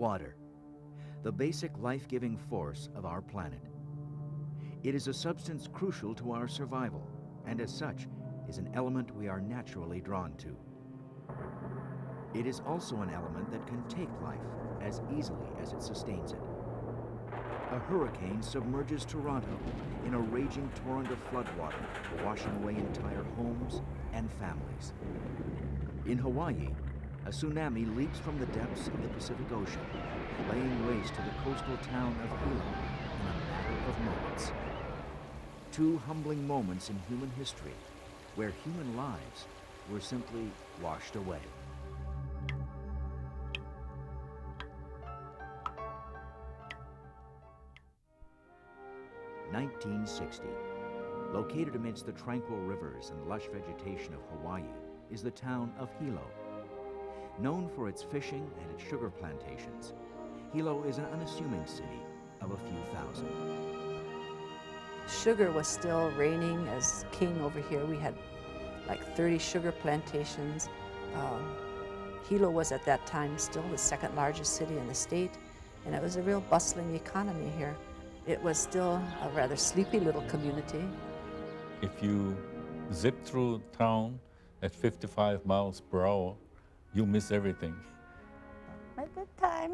water, the basic life-giving force of our planet. It is a substance crucial to our survival, and as such, is an element we are naturally drawn to. It is also an element that can take life as easily as it sustains it. A hurricane submerges Toronto in a raging torrent of floodwater, washing away entire homes and families. In Hawaii, a tsunami leaps from the depths of the Pacific Ocean, laying waste to the coastal town of Hilo in a matter of moments. Two humbling moments in human history where human lives were simply washed away. (1960). Located amidst the tranquil rivers and lush vegetation of Hawaii is the town of Hilo. Known for its fishing and its sugar plantations, Hilo is an unassuming city of a few thousand. Sugar was still reigning as king over here. We had like 30 sugar plantations. Hilo was at that time still the second largest city in the state, and it was a real bustling economy here. It was still a rather sleepy little community. If you zip through town at 55 miles per hour, you miss everything. At that time,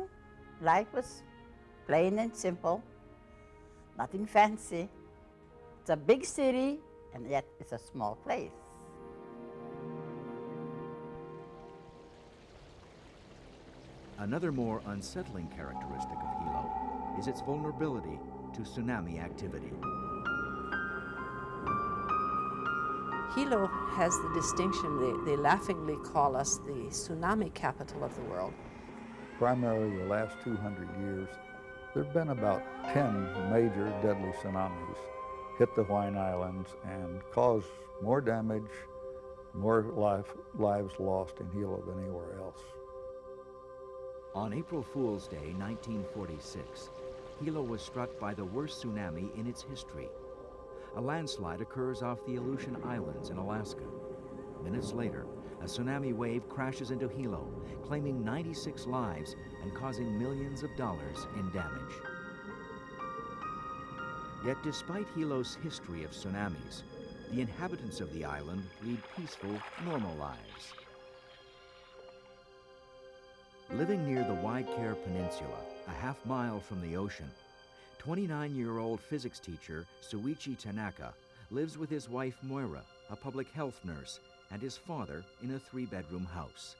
life was plain and simple, nothing fancy. It's a big city, and yet it's a small place. Another more unsettling characteristic of Hilo is its vulnerability to tsunami activity. Hilo has the distinction, they laughingly call us the tsunami capital of the world. Primarily the last 200 years, there have been about 10 major deadly tsunamis hit the Hawaiian Islands and caused more damage, more lives lost in Hilo than anywhere else. On April Fool's Day, 1946, Hilo was struck by the worst tsunami in its history. A landslide occurs off the Aleutian Islands in Alaska. Minutes later, a tsunami wave crashes into Hilo, claiming 96 lives and causing millions of dollars in damage. Yet despite Hilo's history of tsunamis, the inhabitants of the island lead peaceful, normal lives. Living near the Waikare Peninsula, a half-mile from the ocean, 29-year-old physics teacher Suichi Tanaka lives with his wife Moira, a public health nurse, and his father in a 3-bedroom house.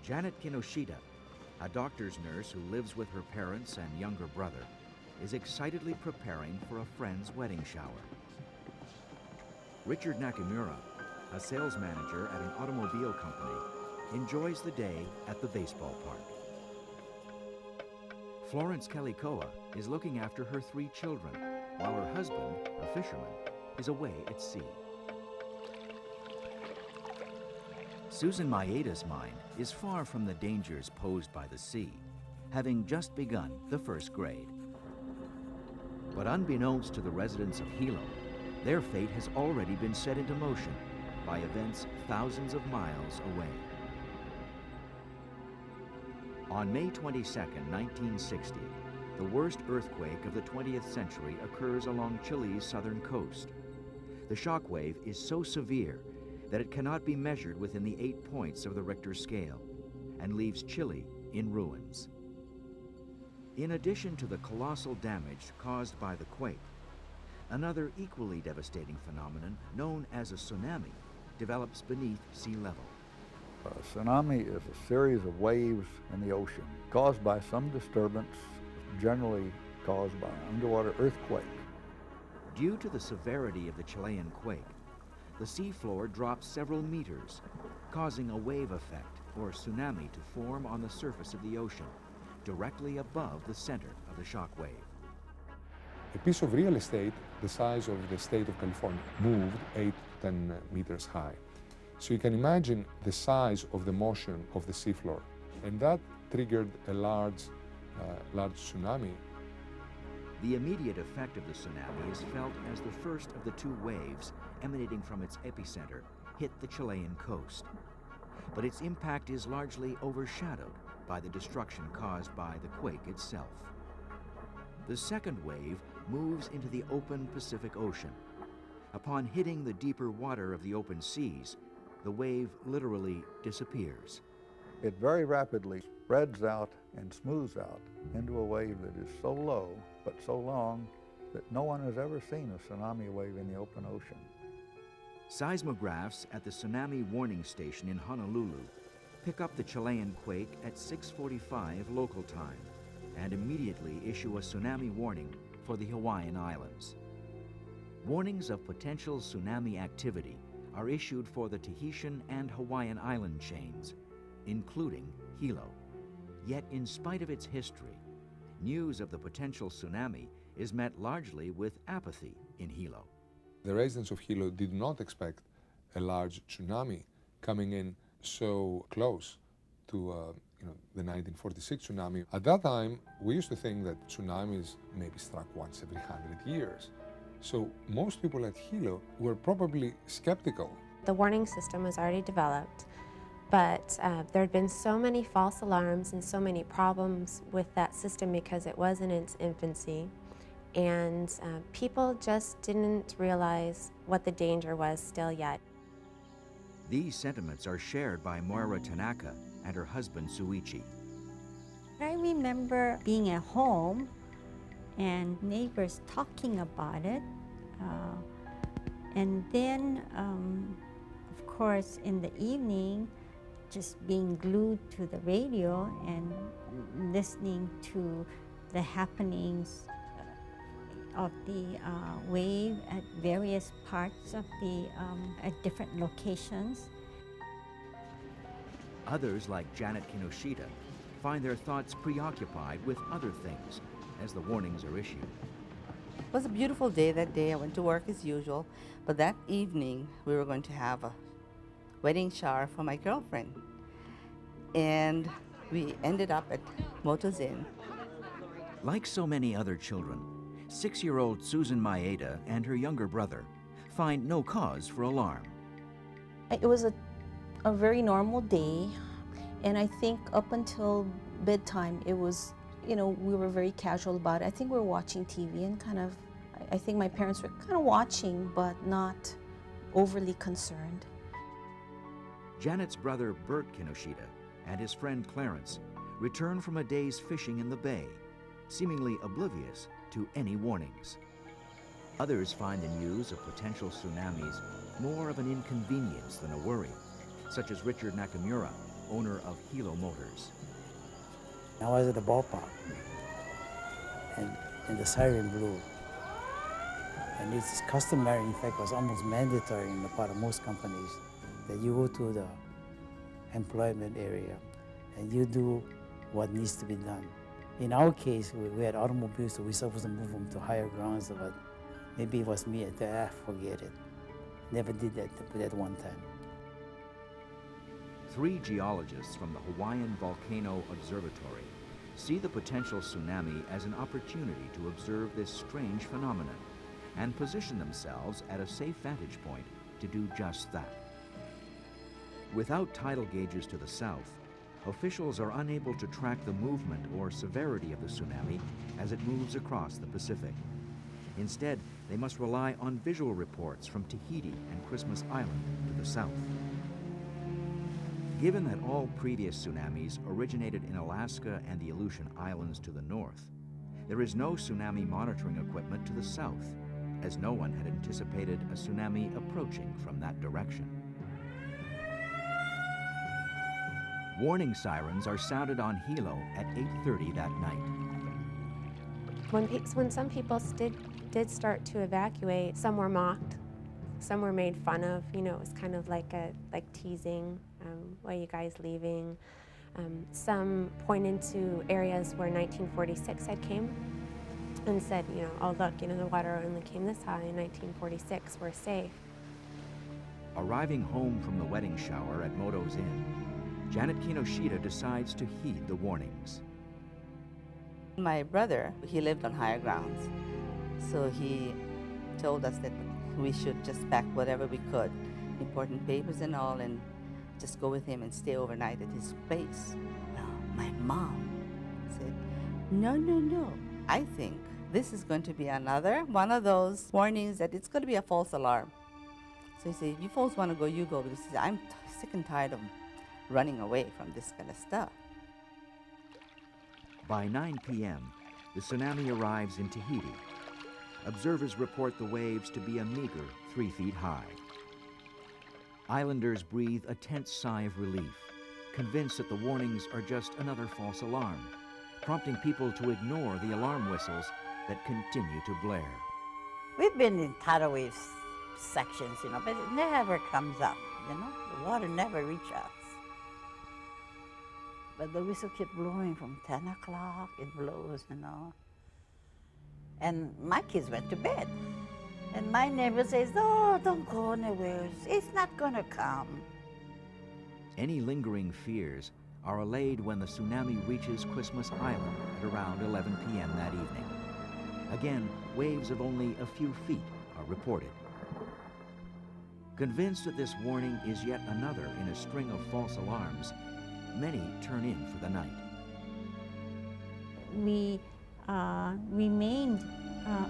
Janet Kinoshita, a doctor's nurse who lives with her parents and younger brother, is excitedly preparing for a friend's wedding shower. Richard Nakamura, a sales manager at an automobile company, enjoys the day at the baseball park. Florence Kalikoa is looking after her 3 children, while her husband, a fisherman, is away at sea. Susan Maeda's mind is far from the dangers posed by the sea, having just begun the 1st grade. But unbeknownst to the residents of Hilo, their fate has already been set into motion by events thousands of miles away. On May 22, 1960, the worst earthquake of the 20th century occurs along Chile's southern coast. The shock wave is so severe that it cannot be measured within the 8 points of the Richter scale and leaves Chile in ruins. In addition to the colossal damage caused by the quake, another equally devastating phenomenon known as a tsunami develops beneath sea level. A tsunami is a series of waves in the ocean caused by some disturbance, generally caused by an underwater earthquake. Due to the severity of the Chilean quake, the seafloor drops several meters, causing a wave effect or tsunami to form on the surface of the ocean, directly above the center of the shock wave. A piece of real estate the size of the state of California moved 8 to 10 meters high. So you can imagine the size of the motion of the seafloor, and that triggered a large tsunami. The immediate effect of the tsunami is felt as the first of the 2 waves emanating from its epicenter hit the Chilean coast. But its impact is largely overshadowed by the destruction caused by the quake itself. The second wave moves into the open Pacific Ocean. Upon hitting the deeper water of the open seas, the wave literally disappears. It very rapidly spreads out and smooths out into a wave that is so low but so long that no one has ever seen a tsunami wave in the open ocean. Seismographs at the Tsunami Warning Station in Honolulu pick up the Chilean quake at 6:45 local time and immediately issue a tsunami warning for the Hawaiian Islands. Warnings of potential tsunami activity are issued for the Tahitian and Hawaiian island chains, including Hilo. Yet in spite of its history, news of the potential tsunami is met largely with apathy in Hilo. The residents of Hilo did not expect a large tsunami coming in so close to the 1946 tsunami. At that time, we used to think that tsunamis maybe struck once every 100 years. So most people at Hilo were probably skeptical. The warning system was already developed, but there had been so many false alarms and so many problems with that system because it was in its infancy. And people just didn't realize what the danger was still yet. These sentiments are shared by Moira Tanaka and her husband Suichi. I remember being at home and neighbors talking about it. And then, of course, in the evening, just being glued to the radio and listening to the happenings of the wave at various parts of at different locations. Others, like Janet Kinoshita, find their thoughts preoccupied with other things as the warnings are issued. It was a beautiful day that day. I went to work as usual, but that evening we were going to have a wedding shower for my girlfriend. And we ended up at Moto's Inn. Like so many other children, 6-year-old Susan Maeda and her younger brother find no cause for alarm. It was a very normal day, and I think up until bedtime it was, we were very casual about it. I think we were watching TV and I think my parents were kind of watching but not overly concerned. Janet's brother Bert Kinoshita and his friend Clarence return from a day's fishing in the bay, seemingly oblivious to any warnings. Others find the news of potential tsunamis more of an inconvenience than a worry, such as Richard Nakamura, owner of Hilo Motors. I was at the ballpark, and the siren blew. And it's customary, in fact, it was almost mandatory in the part of most companies, that you go to the employment area and you do what needs to be done. In our case, we had automobiles, so we were supposed to move them to higher grounds, but maybe it was me at that, forget it. Never did that one time. 3 geologists from the Hawaiian Volcano Observatory see the potential tsunami as an opportunity to observe this strange phenomenon and position themselves at a safe vantage point to do just that. Without tidal gauges to the south, officials are unable to track the movement or severity of the tsunami as it moves across the Pacific. Instead, they must rely on visual reports from Tahiti and Christmas Island to the south. Given that all previous tsunamis originated in Alaska and the Aleutian Islands to the north, there is no tsunami monitoring equipment to the south, as no one had anticipated a tsunami approaching from that direction. Warning sirens are sounded on Hilo at 8:30 that night. When some people did start to evacuate, some were mocked, some were made fun of. It was kind of like teasing. Why are you guys leaving? Some pointed to areas where 1946 had came and said, oh look, the water only came this high in 1946. We're safe. Arriving home from the wedding shower at Moto's Inn, Janet Kinoshita decides to heed the warnings. My brother, he lived on higher grounds, so he told us that we should just pack whatever we could, important papers and all, and just go with him and stay overnight at his place. Well, My mom said, no, no, no. I think this is going to be another one of those warnings that it's going to be a false alarm. So he said, if you folks want to go, you go. Because he said, I'm sick and tired of running away from this kind of stuff. By 9 p.m., the tsunami arrives in Tahiti. Observers report the waves to be a meager 3 feet high. Islanders breathe a tense sigh of relief, convinced that the warnings are just another false alarm, prompting people to ignore the alarm whistles that continue to blare. We've been in tidal wave sections, you know, but it never comes up, you know. The water never reaches us. But the whistle kept blowing from 10 o'clock, it blows, you know. And my kids went to bed. And my neighbor says, oh, don't go anywhere, it's not gonna come. Any lingering fears are allayed when the tsunami reaches Christmas Island at around 11 p.m. that evening. Again, waves of only a few feet are reported. Convinced that this warning is yet another in a string of false alarms, many turn in for the night. We remained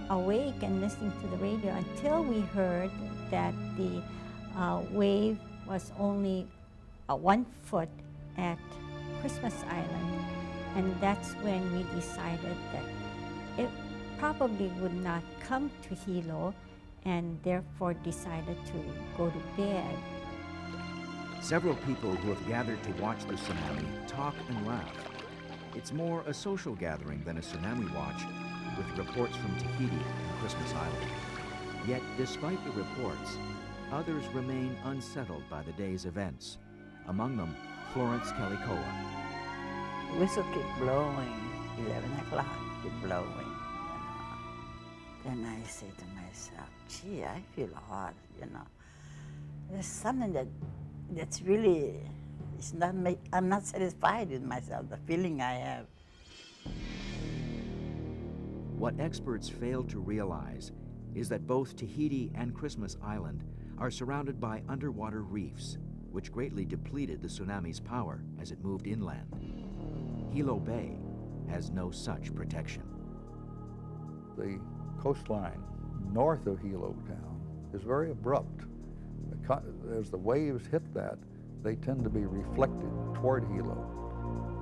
awake and listening to the radio until we heard that the wave was only 1 foot at Christmas Island, and that's when we decided that it probably would not come to Hilo, and therefore decided to go to bed. Several people who have gathered to watch the tsunami talk and laugh. It's more a social gathering than a tsunami watch, with reports from Tahiti and Christmas Island. Yet, despite the reports, others remain unsettled by the day's events. Among them, Florence Kalikoa. The whistle kept blowing, 11 o'clock, kept blowing. You know. Then I say to myself, gee, I feel hot, you know. There's something that's really, I'm not satisfied with myself, the feeling I have. What experts failed to realize is that both Tahiti and Christmas Island are surrounded by underwater reefs, which greatly depleted the tsunami's power as it moved inland. Hilo Bay has no such protection. The coastline north of Hilo town is very abrupt. As the waves hit that, they tend to be reflected toward Hilo.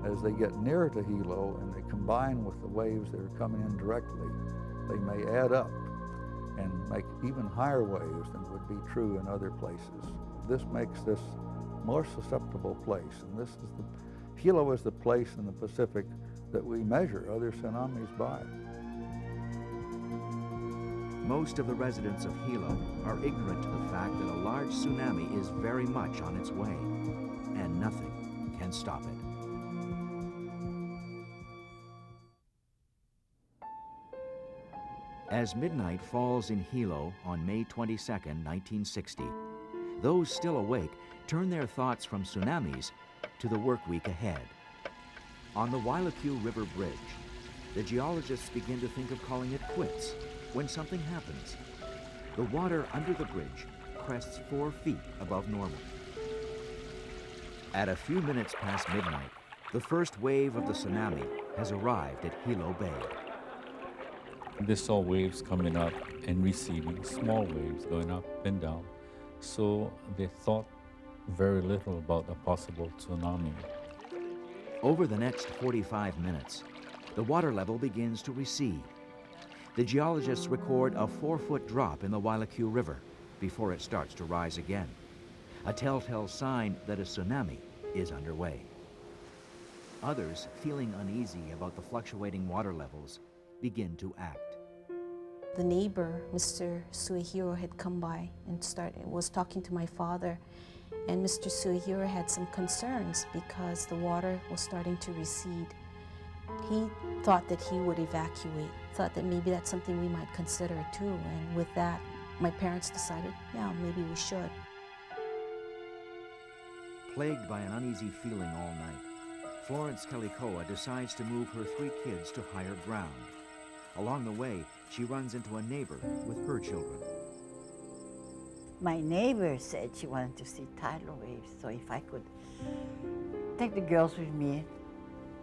As they get nearer to Hilo and they combine with the waves that are coming in directly, they may add up and make even higher waves than would be true in other places. This makes this more susceptible place, and Hilo is the place in the Pacific that we measure other tsunamis by. Most of the residents of Hilo are ignorant to the fact that a large tsunami is very much on its way, and nothing can stop it. As midnight falls in Hilo on May 22, 1960, those still awake turn their thoughts from tsunamis to the work week ahead. On the Wailuku River Bridge, the geologists begin to think of calling it quits when something happens. The water under the bridge crests 4 feet above normal. At a few minutes past midnight, the first wave of the tsunami has arrived at Hilo Bay. They saw waves coming up and receding, small waves going up and down. So they thought very little about a possible tsunami. Over the next 45 minutes, the water level begins to recede. The geologists record a 4-foot drop in the Wailuku River before it starts to rise again, a telltale sign that a tsunami is underway. Others, feeling uneasy about the fluctuating water levels, begin to act. The neighbor, Mr. Suehiro, had come by and was talking to my father, and Mr. Suehiro had some concerns because the water was starting to recede. He thought that he would evacuate, thought that maybe that's something we might consider too, and with that, my parents decided, yeah, maybe we should. Plagued by an uneasy feeling all night, Florence Kalikoa decides to move her 3 kids to higher ground. Along the way, she runs into a neighbor with her children. My neighbor said she wanted to see tidal waves, so if I could take the girls with me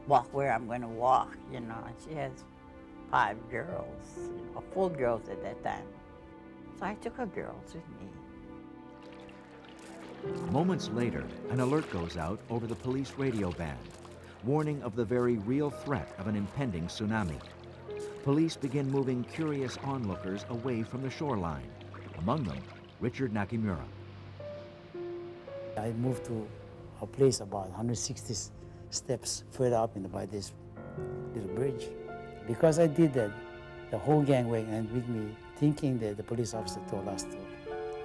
walk where I'm going to walk, you know. And she has 5 girls, you know, full girls at that time. So I took her girls with me. Moments later, an alert goes out over the police radio band, warning of the very real threat of an impending tsunami. Police begin moving curious onlookers away from the shoreline, among them Richard Nakamura. I moved to a place about 160 steps further up by this little bridge. Because I did that, the whole gang went and with me, thinking that the police officer told us to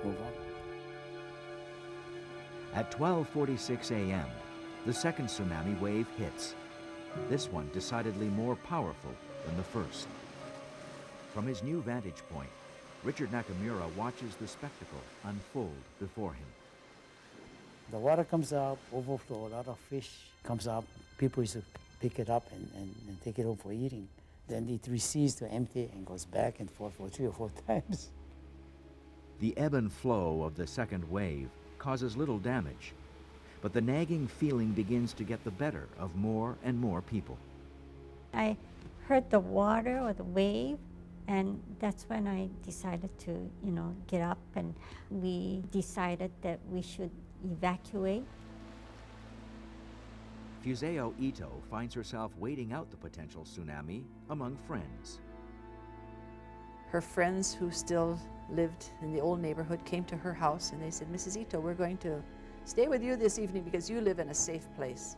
move on. At 12:46 a.m., the second tsunami wave hits. This one decidedly more powerful than the first. From his new vantage point, Richard Nakamura watches the spectacle unfold before him. The water comes up, overflow, a lot of fish comes up. People used to pick it up and take it home for eating. Then it recedes to empty and goes back and forth for 3 or 4 times. The ebb and flow of the second wave causes little damage, but the nagging feeling begins to get the better of more and more people. I heard the water or the wave, and that's when I decided to, you know, get up, and we decided that we should evacuate. Fuseo Ito finds herself waiting out the potential tsunami among friends. Her friends who still lived in the old neighborhood came to her house and they said, Mrs. Ito, we're going to stay with you this evening because you live in a safe place.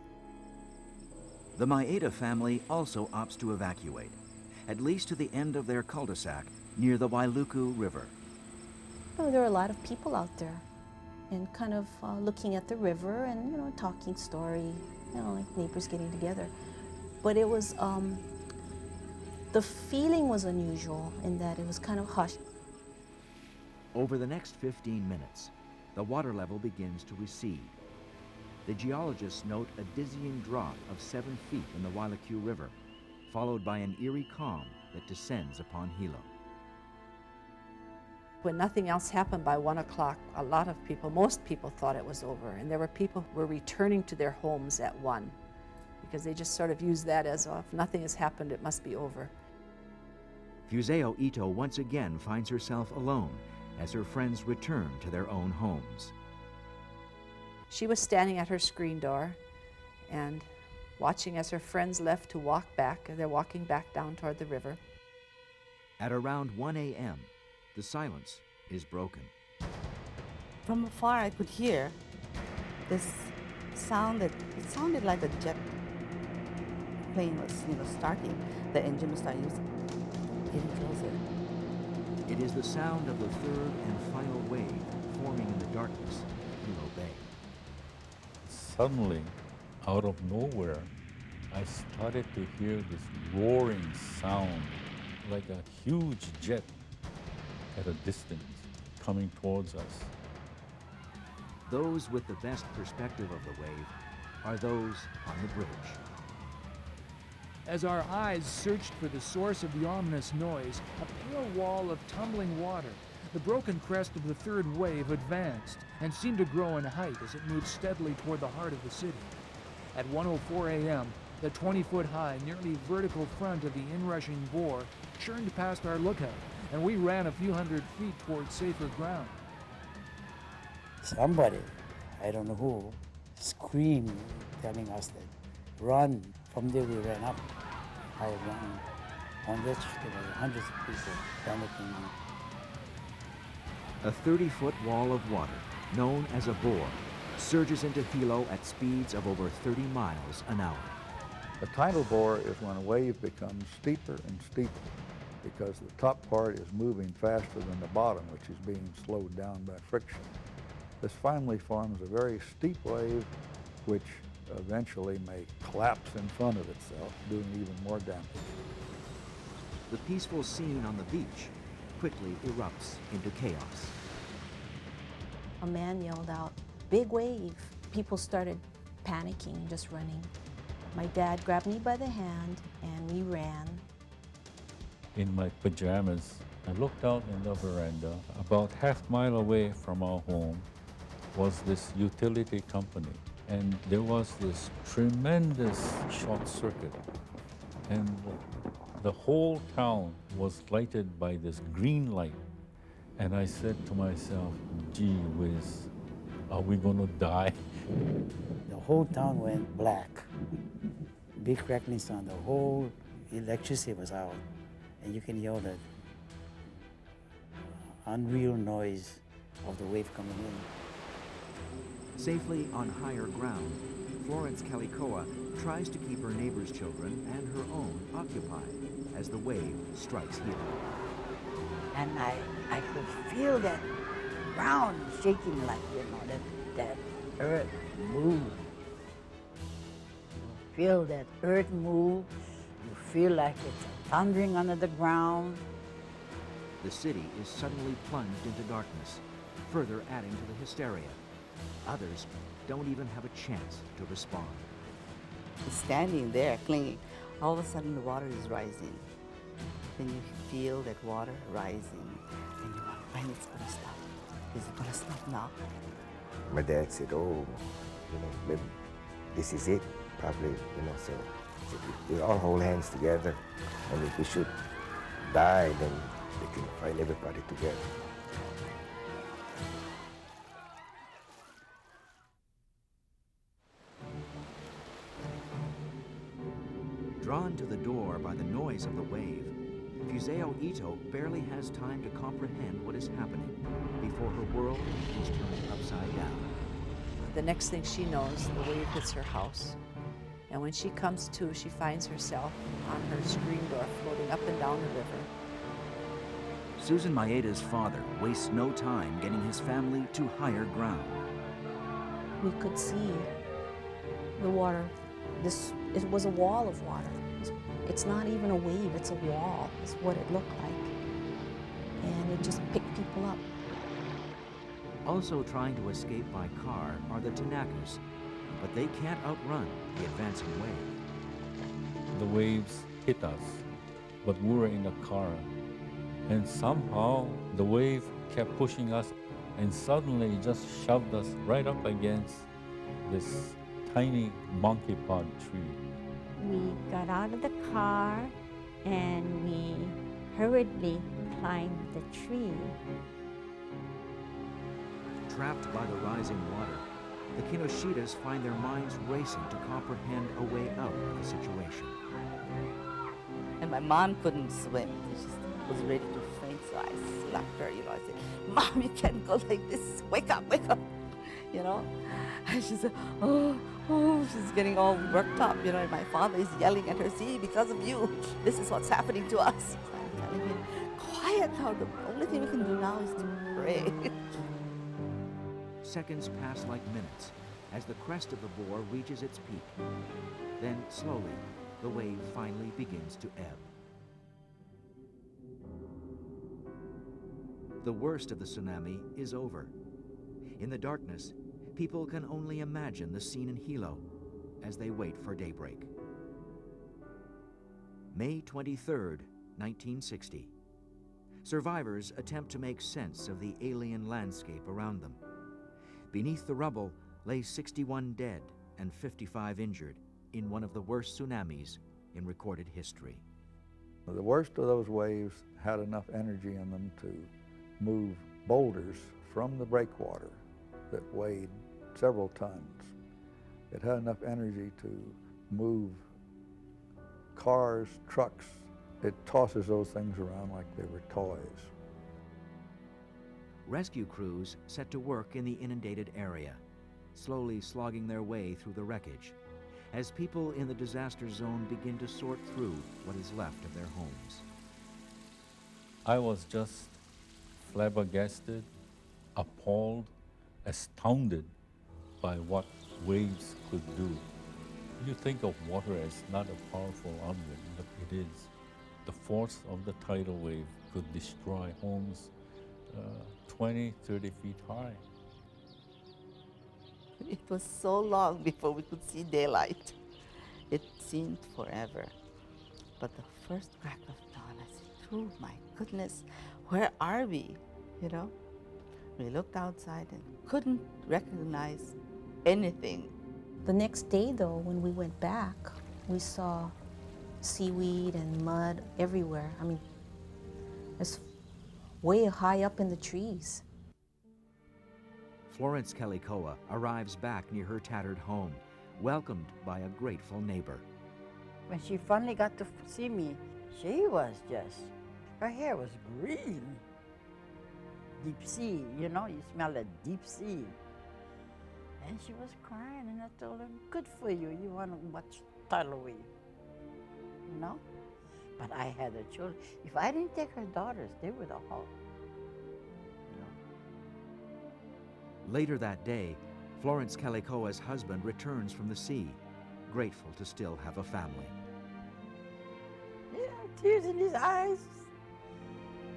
The Maeda family also opts to evacuate, at least to the end of their cul-de-sac near the Wailuku River. Oh, there were a lot of people out there and kind of looking at the river and, you know, talking story, you know, like neighbors getting together. But it was, the feeling was unusual in that it was kind of hushed. Over the next 15 minutes, the water level begins to recede. The geologists note a dizzying drop of 7 feet in the Wailuku River, followed by an eerie calm that descends upon Hilo. When nothing else happened by 1 o'clock, a lot of people, most people thought it was over, and there were people who were returning to their homes at 1 because they just sort of used that as, oh, if nothing has happened, it must be over. Fuseo Ito once again finds herself alone as her friends return to their own homes. She was standing at her screen door and watching as her friends left to walk back. They're walking back down toward the river. At around 1 a.m., the silence is broken. From afar, I could hear this sound that it sounded like a jet plane was, you know, starting. The engine was starting, getting closer. It is the sound of the third and final wave forming in the darkness of Hilo Bay. Suddenly, out of nowhere, I started to hear this roaring sound, like a huge jet at a distance coming towards us. Those with the best perspective of the wave are those on the bridge. As our eyes searched for the source of the ominous noise, a pale wall of tumbling water, the broken crest of the third wave, advanced and seemed to grow in height as it moved steadily toward the heart of the city. At 1:04 a.m., the 20-foot-high, nearly vertical front of the inrushing bore churned past our lookout, and we ran a few hundred feet toward safer ground. Somebody, I don't know who, screamed, telling us that run. From there we ran up. I ran on this, there were hundreds of people panicking. A 30-foot wall of water, known as a bore, surges into Hilo at speeds of over 30 miles an hour. A tidal bore is when a wave becomes steeper and steeper because the top part is moving faster than the bottom, which is being slowed down by friction. This finally forms a very steep wave, which eventually may collapse in front of itself, doing even more damage. The peaceful scene on the beach quickly erupts into chaos. A man yelled out, "Big wave." People started panicking and just running. My dad grabbed me by the hand and we ran. In my pajamas, I looked out in the veranda. About half-mile away from our home was this utility company. and there was this tremendous short circuit, and the whole town was lighted by this green light. And I said to myself, gee whiz, are we going to die? The whole town went black. Big crackling sound, the whole electricity was out. And you can hear the unreal noise of the wave coming in. Safely on higher ground, Florence Kalikoa tries to keep her neighbor's children and her own occupied as the wave strikes Hilo. And I could feel that ground shaking, like, that earth move. You feel that earth move. You feel like it's thundering under the ground. The city is suddenly plunged into darkness, further adding to the hysteria. Others don't even have a chance to respond. Standing there, clinging, all of a sudden the water is rising. Then you feel that water rising, and you want, when it's going to stop? Is it going to stop now? My dad said, oh, maybe this is it, probably, so we all hold hands together, and if we should die, then we can find everybody together. Drawn to the door by the noise of the wave, Fuseo Ito barely has time to comprehend what is happening before her world is turned upside down. The next thing she knows, the wave hits her house. And when she comes to, she finds herself on her screen door floating up and down the river. Susan Maeda's father wastes no time getting his family to higher ground. We could see the water. It was a wall of water. It's not even a wave, it's a wall, is what it looked like. And it just picked people up. Also trying to escape by car are the Tanakas, but they can't outrun the advancing wave. The waves hit us, but we were in a car. And somehow the wave kept pushing us, and suddenly it just shoved us right up against this tiny monkey pod tree. We got out of the car and we hurriedly climbed the tree. Trapped by the rising water, the Kinoshitas find their minds racing to comprehend a way out of the situation. And my mom couldn't swim. She just was ready to faint, so I slapped her, I said, Mom, you can't go like this. Wake up, And she said, oh, she's getting all worked up, and my father is yelling at her, see, because of you, this is what's happening to us. So I'm telling him, quiet now, the only thing we can do now is to pray. Seconds pass like minutes as the crest of the bore reaches its peak. Then, slowly, the wave finally begins to ebb. The worst of the tsunami is over. In the darkness, people can only imagine the scene in Hilo as they wait for daybreak. May 23rd, 1960. Survivors attempt to make sense of the alien landscape around them. Beneath the rubble lay 61 dead and 55 injured in one of the worst tsunamis in recorded history. The worst of those waves had enough energy in them to move boulders from the breakwater that weighed several tons. It had enough energy to move cars, trucks. It tosses those things around like they were toys. Rescue crews set to work in the inundated area, slowly slogging their way through the wreckage, as people in the disaster zone begin to sort through what is left of their homes. I was just flabbergasted, appalled, astounded by what waves could do. You think of water as not a powerful object, but it is. The force of the tidal wave could destroy homes 20, 30 feet high. It was so long before we could see daylight. It seemed forever. But the first crack of dawn, I said, oh my goodness, where are we? We looked outside and couldn't recognize anything. The next day, though, when we went back, we saw seaweed and mud everywhere. I mean, it's way high up in the trees. Florence Kellycoa arrives back near her tattered home, welcomed by a grateful neighbor. When she finally got to see me, she was just, her hair was green. Deep sea, you know, you smell the deep sea. And she was crying, and I told her, good for you, you want to watch tidal wave, you know? But I had her children. If I didn't take her daughters, they would have all, you know. Later that day, Florence Kellycoa's husband returns from the sea, grateful to still have a family. Yeah, tears in his eyes,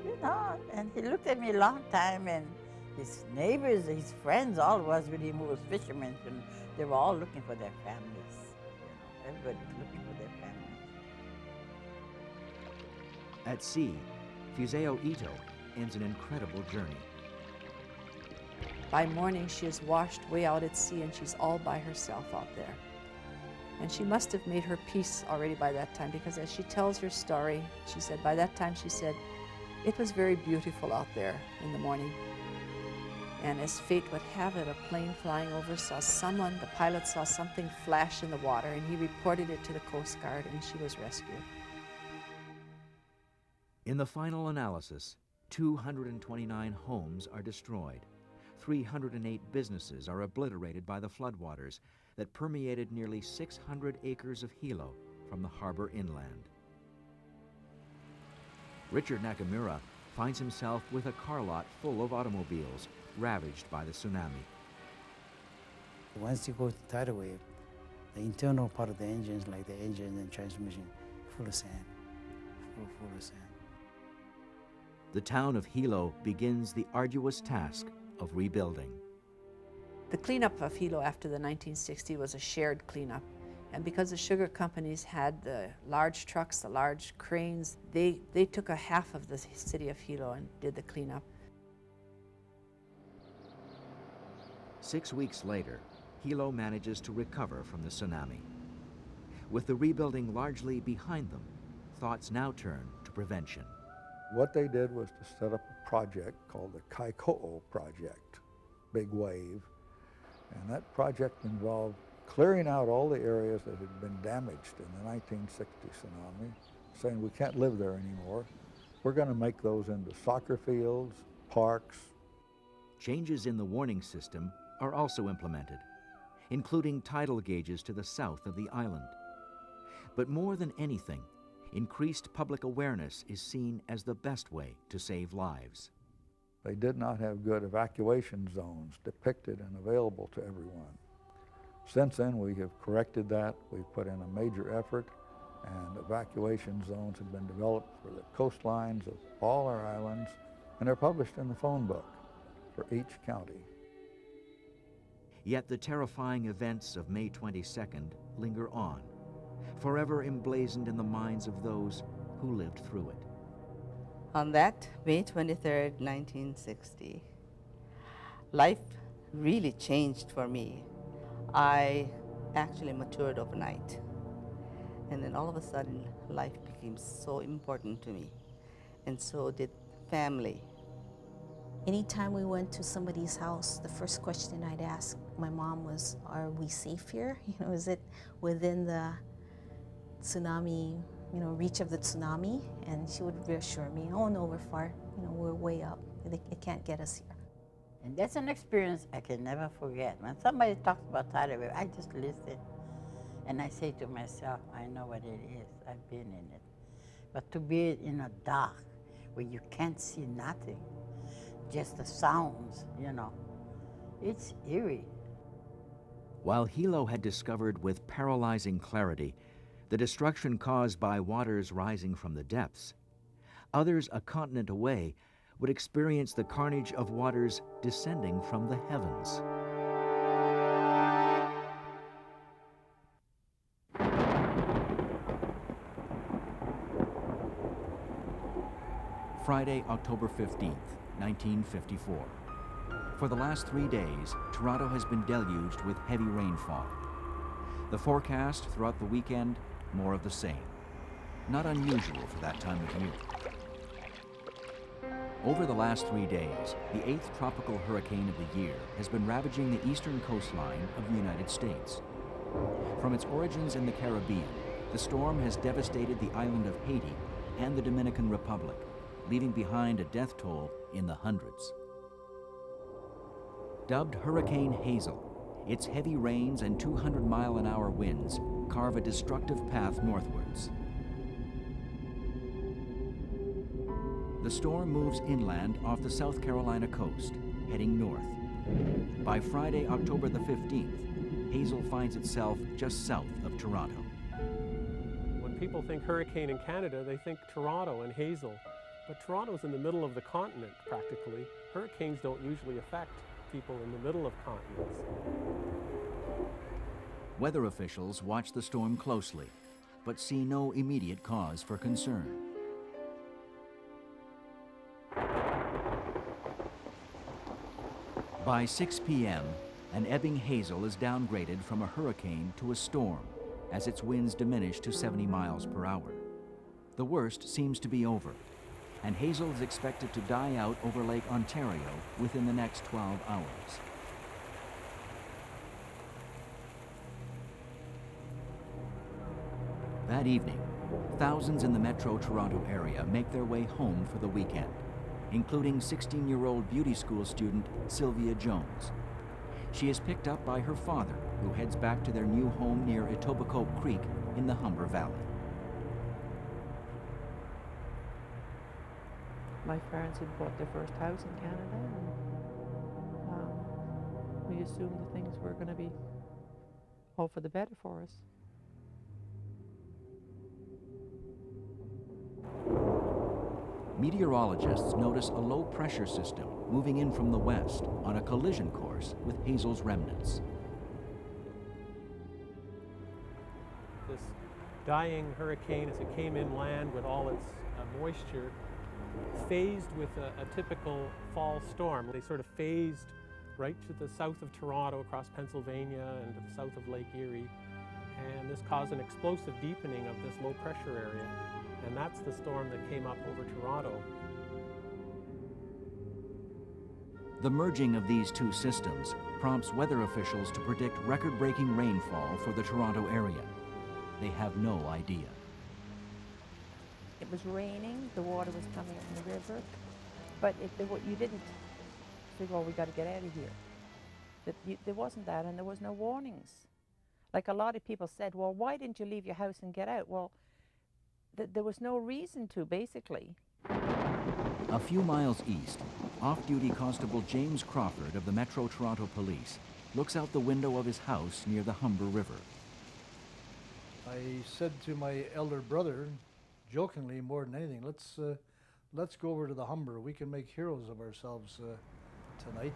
you know, and he looked at me a long time, and his neighbors, his friends, all was with him who was fishermen, and they were all looking for their families. You know, everybody was looking for their families. At sea, Fuseo Ito ends an incredible journey. By morning, she is washed way out at sea, and she's all by herself out there. And she must have made her peace already by that time, because as she tells her story, she said, by that time, she said, it was very beautiful out there in the morning. And as fate would have it, a plane flying over saw someone, the pilot saw something flash in the water, and he reported it to the Coast Guard, and she was rescued. In the final analysis, 229 homes are destroyed. 308 businesses are obliterated by the floodwaters that permeated nearly 600 acres of Hilo from the harbor inland. Richard Nakamura finds himself with a car lot full of automobiles ravaged by the tsunami. Once you go to tidal wave, the internal part of the engines, like the engine and transmission, full of sand, full of sand. The town of Hilo begins the arduous task of rebuilding. The cleanup of Hilo after the 1960 was a shared cleanup. And because the sugar companies had the large trucks, the large cranes, they took a half of the city of Hilo and did the cleanup. 6 weeks later, Hilo manages to recover from the tsunami. With the rebuilding largely behind them, thoughts now turn to prevention. What they did was to set up a project called the Kaiko'o Project, Big Wave. And that project involved clearing out all the areas that had been damaged in the 1960 tsunami, saying we can't live there anymore. We're going to make those into soccer fields, parks. Changes in the warning system are also implemented, including tidal gauges to the south of the island. But more than anything, increased public awareness is seen as the best way to save lives. They did not have good evacuation zones depicted and available to everyone. Since then, we have corrected that. We've put in a major effort, and evacuation zones have been developed for the coastlines of all our islands, and they're published in the phone book for each county. Yet the terrifying events of May 22nd linger on, forever emblazoned in the minds of those who lived through it. On that May 23rd, 1960, life really changed for me. I actually matured overnight. And then all of a sudden, life became so important to me. And so did family. Anytime we went to somebody's house, the first question I'd ask my mom was, are we safe here? You know, is it within the tsunami, reach of the tsunami? And she would reassure me, oh no, we're far, we're way up. It can't get us here. And that's an experience I can never forget. When somebody talks about tidal wave, I just listen. And I say to myself, I know what it is. I've been in it. But to be in a dark where you can't see nothing, just the sounds, it's eerie. While Hilo had discovered with paralyzing clarity the destruction caused by waters rising from the depths, others a continent away would experience the carnage of waters descending from the heavens. Friday, October 15th, 1954. For the last 3 days, Toronto has been deluged with heavy rainfall. The forecast throughout the weekend, more of the same. Not unusual for that time of year. Over the last 3 days, the 8th tropical hurricane of the year has been ravaging the eastern coastline of the United States. From its origins in the Caribbean, the storm has devastated the island of Haiti and the Dominican Republic, leaving behind a death toll in the hundreds. Dubbed Hurricane Hazel, its heavy rains and 200-mile-an-hour winds carve a destructive path northwards. The storm moves inland off the South Carolina coast, heading north. By Friday, October the 15th, Hazel finds itself just south of Toronto. When people think hurricane in Canada, they think Toronto and Hazel. But Toronto's in the middle of the continent, practically. Hurricanes don't usually affect people in the middle of continents. Weather officials watch the storm closely, but see no immediate cause for concern. By 6 p.m., an ebbing Hazel is downgraded from a hurricane to a storm as its winds diminish to 70 miles per hour. The worst seems to be over, and Hazel is expected to die out over Lake Ontario within the next 12 hours. That evening, thousands in the Metro Toronto area make their way home for the weekend, including 16-year-old beauty school student Sylvia Jones. She is picked up by her father, who heads back to their new home near Etobicoke Creek in the Humber Valley. My parents had bought their first house in Canada, and we assumed that things were going to be all for the better for us. Meteorologists notice a low-pressure system moving in from the west on a collision course with Hazel's remnants. This dying hurricane, as it came inland with all its moisture, phased with a typical fall storm. They sort of phased right to the south of Toronto, across Pennsylvania, and to the south of Lake Erie. And this caused an explosive deepening of this low-pressure area. And that's the storm that came up over Toronto. The merging of these two systems prompts weather officials to predict record-breaking rainfall for the Toronto area. They have no idea. It was raining, the water was coming up in the river, but you didn't figure, oh, we got to get out of here. There wasn't that, and there was no warnings. Like a lot of people said, well, why didn't you leave your house and get out? Well, there was no reason to, basically. A few miles east, off-duty Constable James Crawford of the Metro Toronto Police looks out the window of his house near the Humber River. I said to my elder brother, jokingly more than anything, let's go over to the Humber. We can make heroes of ourselves tonight.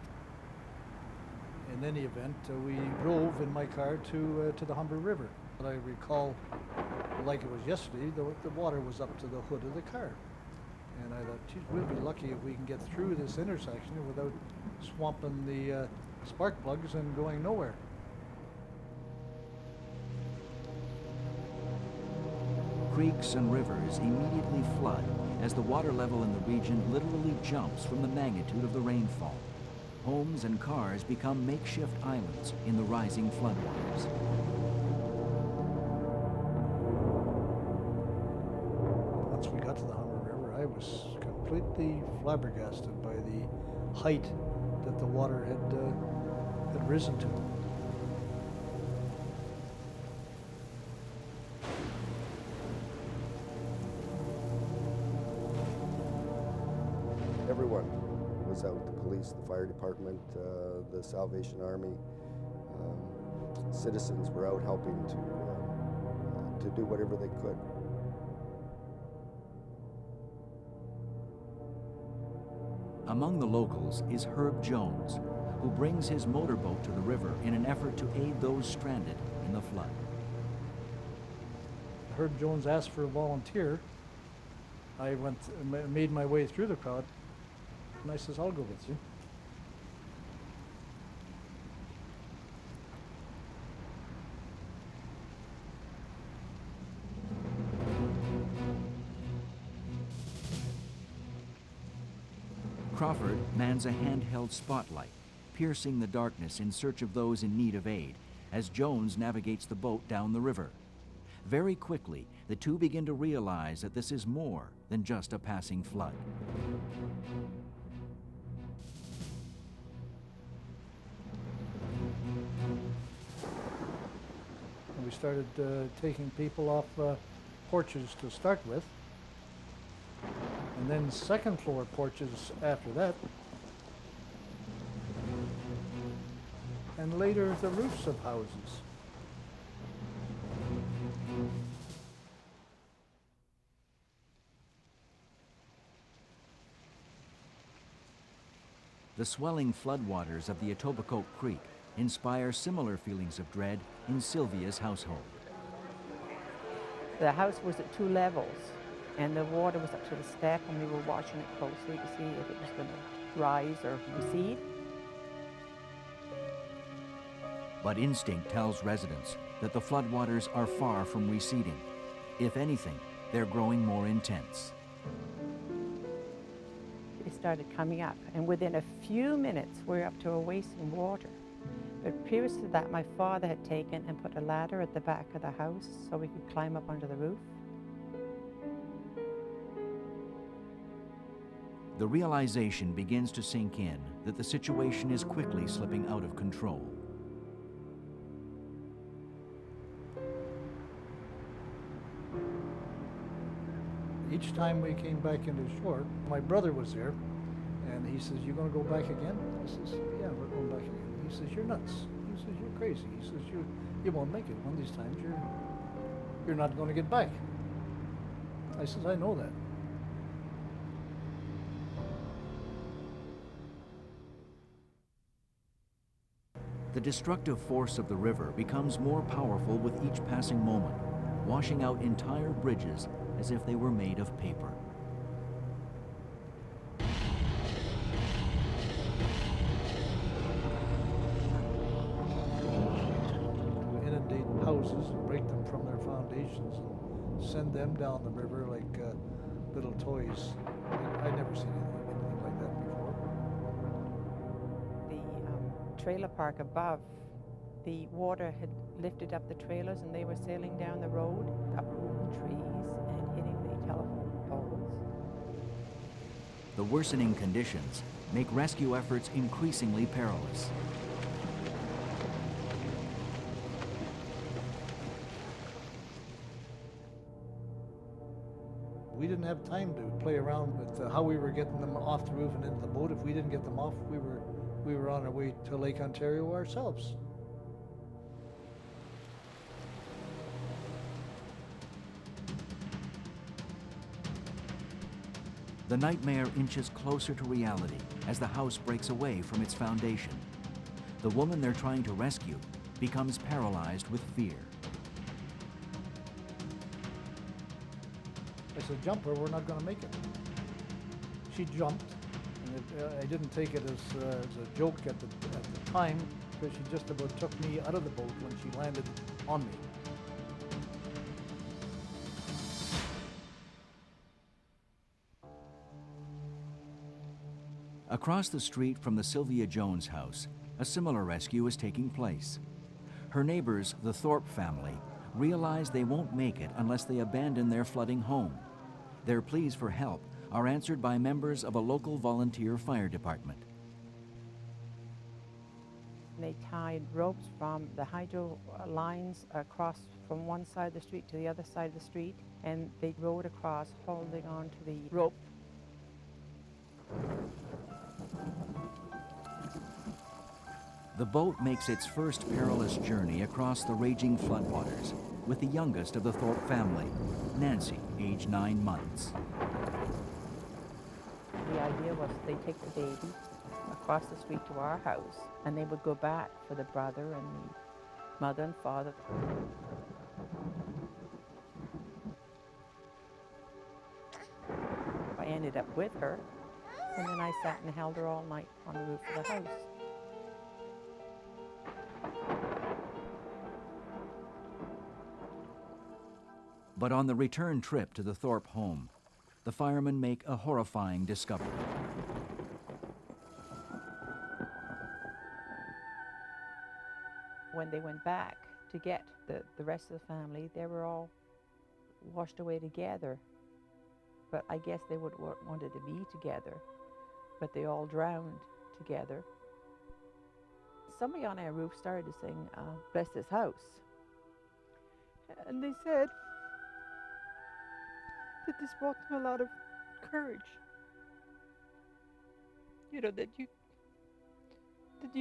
In any event, we drove in my car to the Humber River. But I recall, like it was yesterday, the water was up to the hood of the car. And I thought, geez, we'll be lucky if we can get through this intersection without swamping the spark plugs and going nowhere. Creeks and rivers immediately flood as the water level in the region literally jumps from the magnitude of the rainfall. Homes and cars become makeshift islands in the rising floodwaters. Once we got to the Humber River, I was completely flabbergasted by the height that the water had risen to. Everyone was out, the police, the fire department, the Salvation Army. Citizens were out helping to do whatever they could. Among the locals is Herb Jones, who brings his motorboat to the river in an effort to aid those stranded in the flood. Herb Jones asked for a volunteer. I made my way through the crowd, and I says, I'll go with you. Crawford mans a handheld spotlight, piercing the darkness in search of those in need of aid, as Jones navigates the boat down the river. Very quickly, the two begin to realize that this is more than just a passing flood. We started taking people off porches to start with, and then second floor porches after that, and later the roofs of houses. The swelling floodwaters of the Etobicoke Creek inspire similar feelings of dread in Sylvia's household. The house was at 2 levels, and the water was up to the step, and we were watching it closely to see if it was going to rise or recede. But instinct tells residents that the floodwaters are far from receding. If anything, they're growing more intense. It started coming up, and within a few minutes, we're up to a waist in water. But previous to that, my father had taken and put a ladder at the back of the house so we could climb up onto the roof. The realization begins to sink in that the situation is quickly slipping out of control. Each time we came back into shore, my brother was there, and he says, "You gonna go back again?" I says, "Yeah, we're going back again." He says, "You're nuts." He says, "You're crazy." He says, you won't make it. One of these times you're not going to get back." I says, "I know that." The destructive force of the river becomes more powerful with each passing moment, washing out entire bridges as if they were made of paper. Inundate houses and break them from their foundations and send them down the river like little toys. I'd never seen anything like that before. The trailer park above, the water had lifted up the trailers and they were sailing down the road, uprooting trees and hitting the telephone poles. The worsening conditions make rescue efforts increasingly perilous. We didn't have time to play around with how we were getting them off the roof and into the boat. If we didn't get them off, we were on our way to Lake Ontario ourselves. The nightmare inches closer to reality as the house breaks away from its foundation. The woman they're trying to rescue becomes paralyzed with fear. I said, "Jump or we're not going to make it." She jumped, and I didn't take it as a joke at the time, because she just about took me out of the boat when she landed on me. Across the street from the Sylvia Jones house, a similar rescue is taking place. Her neighbors, the Thorpe family, realize they won't make it unless they abandon their flooding home. Their pleas for help are answered by members of a local volunteer fire department. They tied ropes from the hydro lines across from one side of the street to the other side of the street, and they rode across holding on to the rope. The boat makes its first perilous journey across the raging floodwaters with the youngest of the Thorpe family, Nancy, age 9 months. The idea was they'd take the baby across the street to our house, and they would go back for the brother and the mother and father. I ended up with her, and then I sat and held her all night on the roof of the house. But on the return trip to the Thorpe home, the firemen make a horrifying discovery. when they went back to get the rest of the family, they were all washed away together. But I guess they would wanted to be together, but they all drowned together. Somebody on our roof started to sing, "Bless This House." And they said that this brought them a lot of courage. You know, that you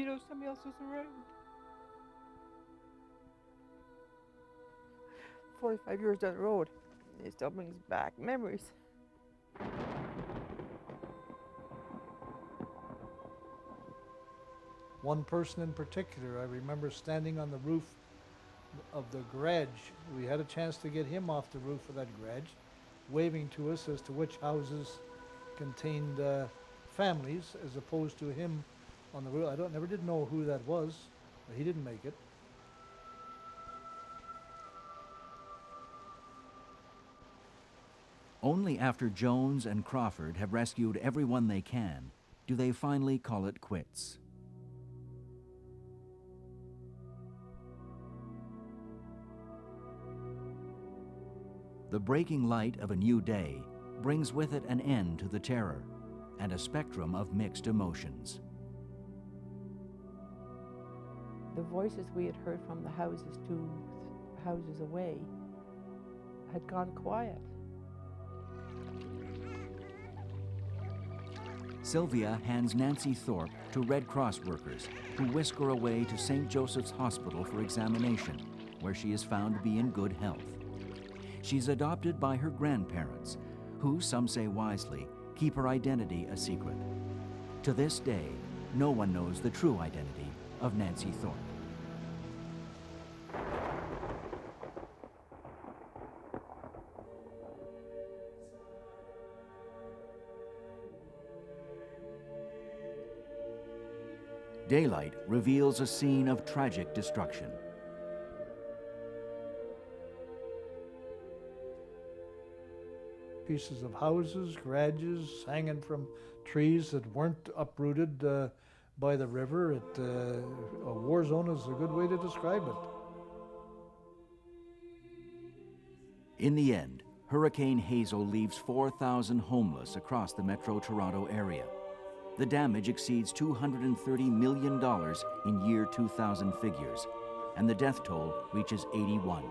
know somebody else was around. 45 years down the road, it still brings back memories. One person in particular, I remember standing on the roof of the garage. We had a chance to get him off the roof of that garage, waving to us as to which houses contained families, as opposed to him on the roof. I never did know who that was, but he didn't make it. Only after Jones and Crawford have rescued everyone they can do they finally call it quits. The breaking light of a new day brings with it an end to the terror and a spectrum of mixed emotions. The voices we had heard from the houses 2 houses away had gone quiet. Sylvia hands Nancy Thorpe to Red Cross workers who whisk her away to St. Joseph's Hospital for examination, where she is found to be in good health. She's adopted by her grandparents, who, some say wisely, keep her identity a secret. To this day, no one knows the true identity of Nancy Thorpe. Daylight reveals a scene of tragic destruction. Pieces of houses, garages, hanging from trees that weren't uprooted by the river. A war zone is a good way to describe it. In the end, Hurricane Hazel leaves 4,000 homeless across the Metro Toronto area. The damage exceeds $230 million in year 2000 figures, and the death toll reaches 81.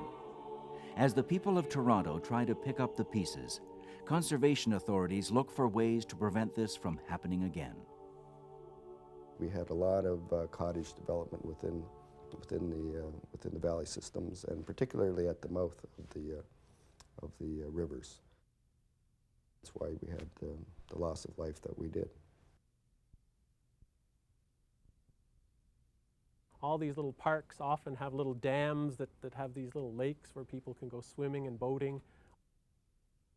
As the people of Toronto try to pick up the pieces, conservation authorities look for ways to prevent this from happening again. We had a lot of cottage development within the valley systems, and particularly at the mouth of the rivers. That's why we had the loss of life that we did. All these little parks often have little dams that have these little lakes where people can go swimming and boating.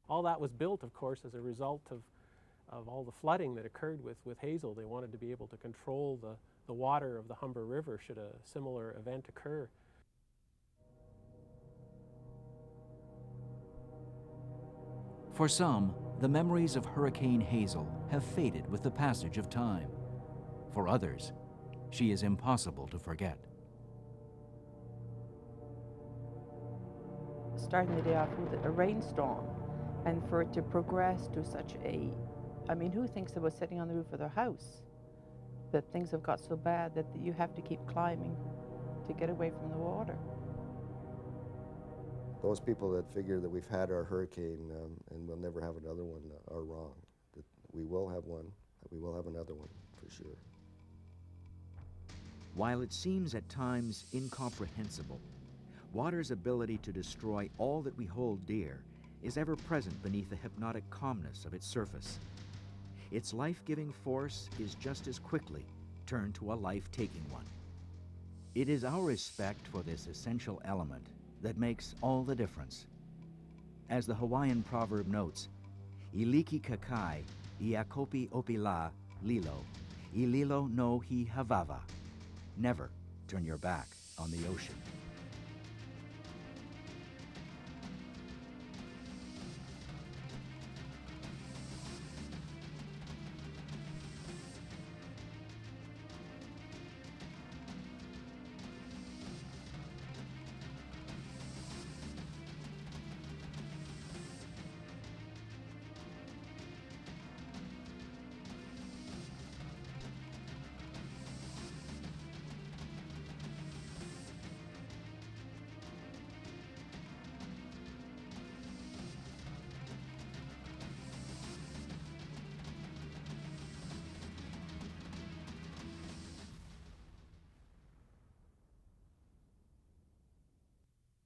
All that was built, of course, as a result of all the flooding that occurred with Hazel. They wanted to be able to control the water of the Humber River should a similar event occur. For some, the memories of Hurricane Hazel have faded with the passage of time. For others, she is impossible to forget. Starting the day off with a rainstorm, and for it to progress to such a, I mean, who thinks about sitting on the roof of their house? That things have got so bad that you have to keep climbing to get away from the water. Those people that figure that we've had our hurricane and we'll never have another one are wrong. That we will have one, that we will have another one, for sure. While it seems at times incomprehensible, water's ability to destroy all that we hold dear is ever present beneath the hypnotic calmness of its surface. Its life-giving force is just as quickly turned to a life-taking one. It is our respect for this essential element that makes all the difference. As the Hawaiian proverb notes, "Iliki kakai, iakopi opila lilo, ililo no hi havava." Never turn your back on the ocean.